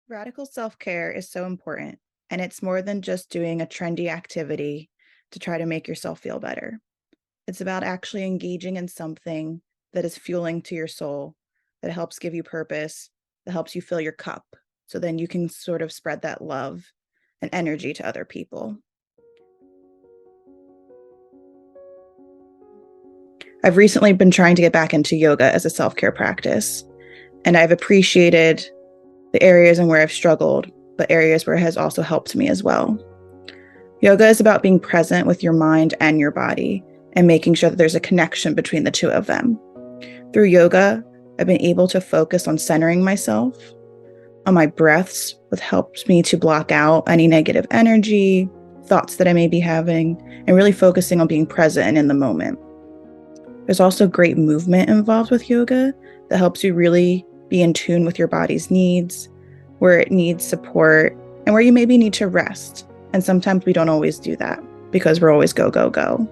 Radical self-care is so important, and it's more than just doing a trendy activity to try to make yourself feel better. It's about actually engaging in something that is fueling to your soul, that helps give you purpose, that helps you fill your cup, so then you can sort of spread that love and energy to other people. I've recently been trying to get back into yoga as a self-care practice, and I've appreciated the areas and where I've struggled, but areas where it has also helped me as well. Yoga is about being present with your mind and your body and making sure that there's a connection between the two of them. Through yoga, I've been able to focus on centering myself, on my breaths, which helps me to block out any negative energy, thoughts that I may be having, and really focusing on being present and in the moment. There's also great movement involved with yoga that helps you really be in tune with your body's needs, where it needs support, and where you maybe need to rest. And sometimes we don't always do that because we're always go, go, go.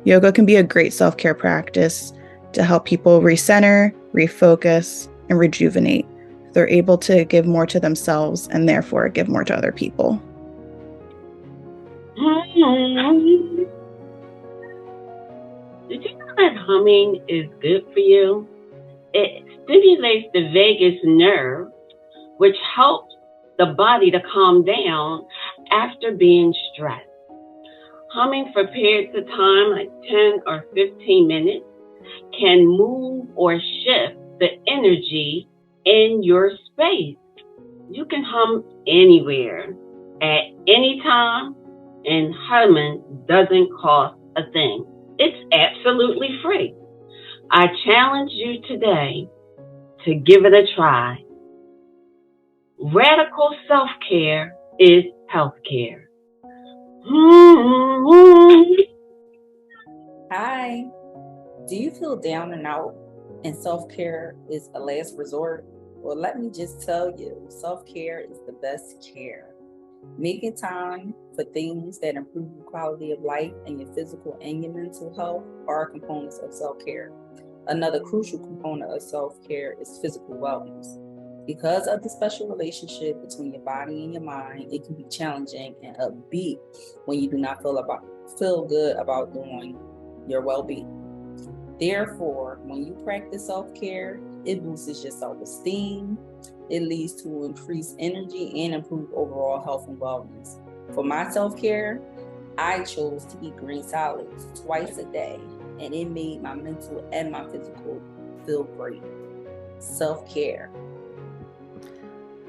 Yoga can be a great self-care practice to help people recenter, refocus, and rejuvenate. They're able to give more to themselves and therefore give more to other people. Did you know that humming is good for you? It stimulates the vagus nerve, which helps the body to calm down after being stressed. Humming for periods of time, like 10 or 15 minutes, can move or shift the energy in your space. You can hum anywhere, at any time, and humming doesn't cost a thing. It's absolutely free. I challenge you today to give it a try. Radical self-care is healthcare. Hi. Do you feel down and out and self-care is a last resort? Well, let me just tell you, self-care is the best care. Making time for things that improve your quality of life and your physical and your mental health are components of self-care. Another crucial component of self-care is physical wellness. Because of the special relationship between your body and your mind, it can be challenging and upbeat when you do not feel good about doing your well-being. Therefore, when you practice self-care, it boosts your self-esteem, it leads to increased energy and improved overall health and wellness. For my self-care, I chose to eat green salads twice a day, and it made my mental and my physical feel great. Self-care.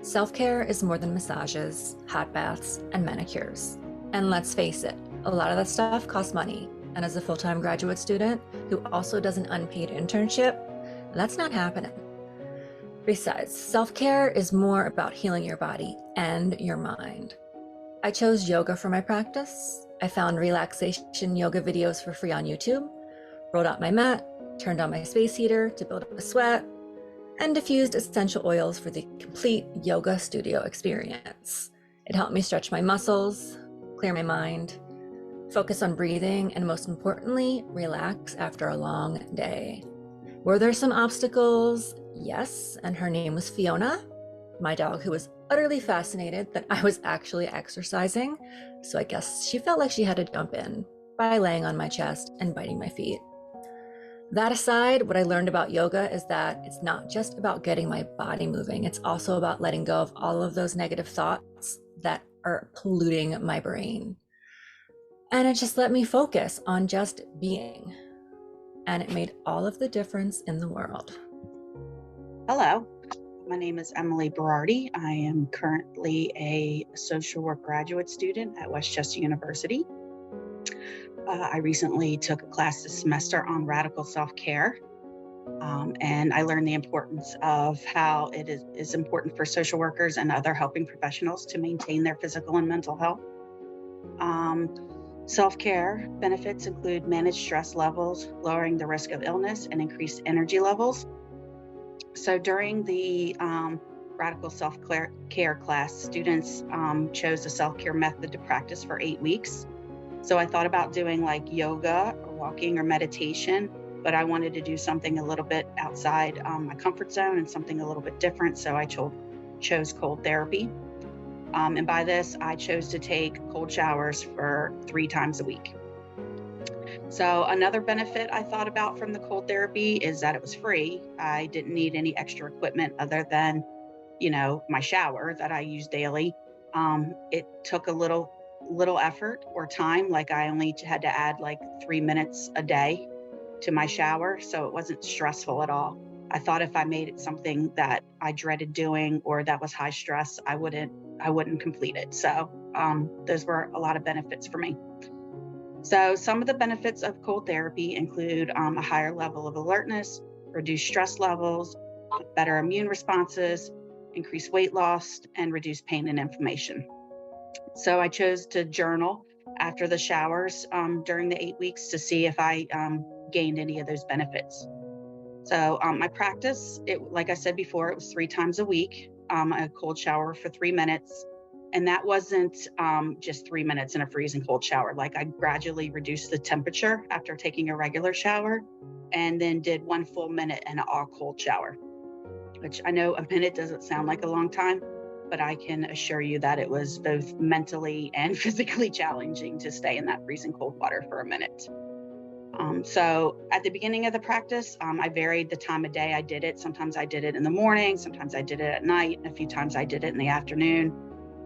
Self-care is more than massages, hot baths, and manicures. And let's face it, a lot of that stuff costs money. And as a full-time graduate student who also does an unpaid internship, that's not happening. Besides, self-care is more about healing your body and your mind. I chose yoga for my practice. I found relaxation yoga videos for free on YouTube, rolled out my mat, turned on my space heater to build up a sweat, and diffused essential oils for the complete yoga studio experience. It helped me stretch my muscles, clear my mind, focus on breathing, and most importantly, relax after a long day. Were there some obstacles? Yes, and her name was Fiona, my dog, who was utterly fascinated that I was actually exercising, so I guess she felt like she had to jump in by laying on my chest and biting my feet. That aside, what I learned about yoga is that it's not just about getting my body moving, it's also about letting go of all of those negative thoughts that are polluting my brain. And it just let me focus on just being. And it made all of the difference in the world. Hello, my name is Emily Berardi. I am currently a social work graduate student at West Chester University. I recently took a class this semester on radical self-care, and I learned the importance of how it is important for social workers and other helping professionals to maintain their physical and mental health. Self-care benefits include managed stress levels, lowering the risk of illness, and increased energy levels. So during the radical self-care class, students chose a self-care method to practice for 8 weeks. So I thought about doing like yoga or walking or meditation, but I wanted to do something a little bit outside my comfort zone and something a little bit different. So I chose cold therapy. And by this, I chose to take cold showers for 3 times a week. So another benefit I thought about from the cold therapy is that it was free. I didn't need any extra equipment other than, my shower that I use daily. It took a little effort or time. Like I only had to add like 3 minutes a day to my shower, so it wasn't stressful at all. I thought if I made it something that I dreaded doing or that was high stress, I wouldn't complete it. So those were a lot of benefits for me. So some of the benefits of cold therapy include a higher level of alertness, reduced stress levels, better immune responses, increased weight loss, and reduced pain and inflammation. So I chose to journal after the showers during the 8 weeks to see if I gained any of those benefits. So my practice, like I said before, it was 3 times a week, a cold shower for 3 minutes. And that wasn't just 3 minutes in a freezing cold shower. Like I gradually reduced the temperature after taking a regular shower and then did 1 full minute in an all cold shower, which I know a minute doesn't sound like a long time, but I can assure you that it was both mentally and physically challenging to stay in that freezing cold water for a minute. So at the beginning of the practice, I varied the time of day I did it. Sometimes I did it in the morning, sometimes I did it at night, and a few times I did it in the afternoon.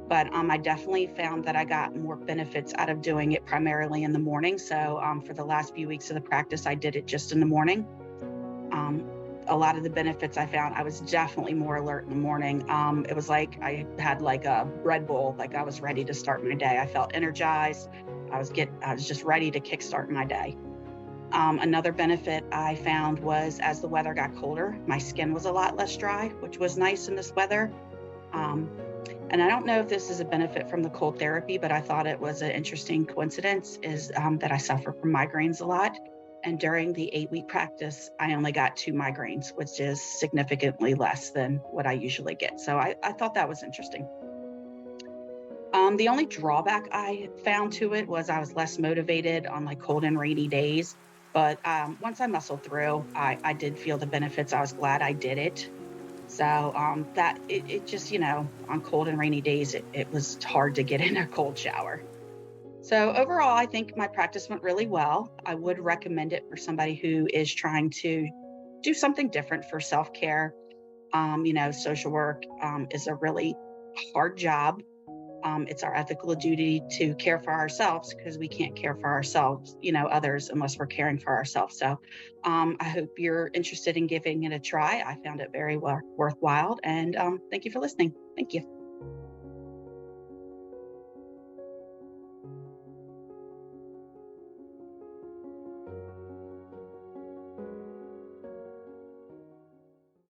But I definitely found that I got more benefits out of doing it primarily in the morning. So for the last few weeks of the practice, I did it just in the morning. A lot of the benefits I found, I was definitely more alert in the morning. It was like I had like a Red Bull, like I was ready to start my day. I felt energized. I was just ready to kickstart my day. Another benefit I found was as the weather got colder, my skin was a lot less dry, which was nice in this weather. And I don't know if this is a benefit from the cold therapy, but I thought it was an interesting coincidence is that I suffer from migraines a lot. And during the 8-week practice, I only got 2 migraines, which is significantly less than what I usually get. So I thought that was interesting. The only drawback I found to it was I was less motivated on like cold and rainy days. But once I muscled through, I did feel the benefits. I was glad I did it. So that it just, on cold and rainy days, it was hard to get in a cold shower. So overall, I think my practice went really well. I would recommend it for somebody who is trying to do something different for self-care. Social work is a really hard job. It's our ethical duty to care for ourselves because we can't care for ourselves, others unless we're caring for ourselves. So I hope you're interested in giving it a try. I found it very worthwhile. And thank you for listening. Thank you.